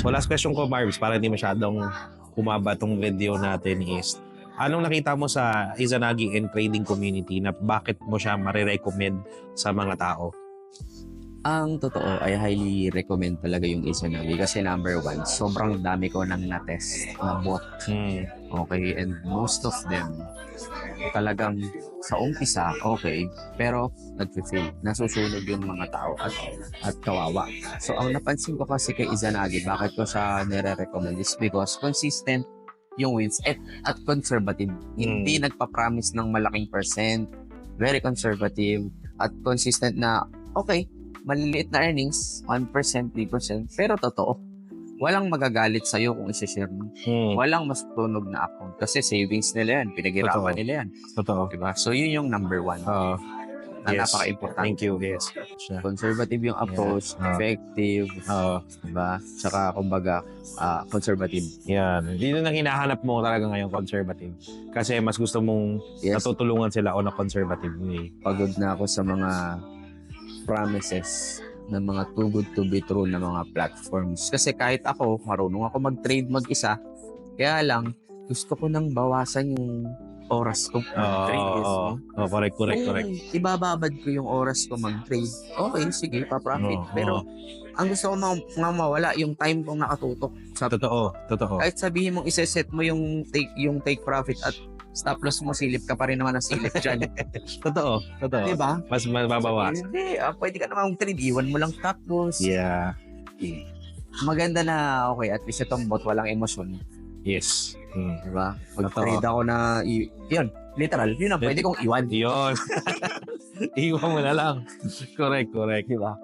So last question ko, Marbs, para hindi masyadong humaba tong video natin is, anong nakita mo sa Izanagi and trading community na bakit mo siya marirecommend sa mga tao? Ang totoo, I highly recommend talaga yung Izanagi kasi number one, sobrang dami ko nang na-test na bot. Okay, and most of them, talagang sa umpisa, okay, pero nag-fail. Nasusunog yung mga tao at kawawa. So, ang napansin ko kasi kay Izanagi, bakit ko siya nire-recommend is because consistent yung wins at conservative. Hindi nagpa-promise ng malaking percent. Very conservative at consistent na, okay, maliliit na earnings, 1%, 3%, pero totoo. Walang magagalit sa'yo kung isi-share mo. Walang mas tunog na account kasi savings nila yan, pinaghirapan Totoo. nila yan. Totoo. Diba? So, yun yung number one na Yes. napaka-importante. Thank you. Yes. Conservative yung approach, effective, diba? Tsaka, kumbaga, conservative. Yan. Yun ang hinahanap mo talaga ngayon, conservative. Kasi mas gusto mong natutulungan sila on a conservative way. Pagod na ako sa mga promises ng mga too good to be true na mga platforms. Kasi kahit ako, marunong ako mag-trade mag-isa. Kaya lang, gusto ko nang bawasan yung oras ko mag-trade. Correct. Kung ibababad ko yung oras ko mag-trade, okay, sige, pa-profit. Pero ang gusto ko mawala yung time kong nakatutok sa Totoo. kahit sabihin mong iseset mo yung take profit at stop loss mo, silip ka pa rin naman ng silip dyan. Totoo. Diba? Mas mababawas. Hindi, pwede ka naman mag-trade. Iwan mo lang stop loss. Yeah. Maganda na, okay, at least itong bot walang emosyon. Yes. Diba? Mag-trade ako na, yun, literal, yun ang pwede kong iwan. Yun. Iwan mo na lang. Correct. Diba?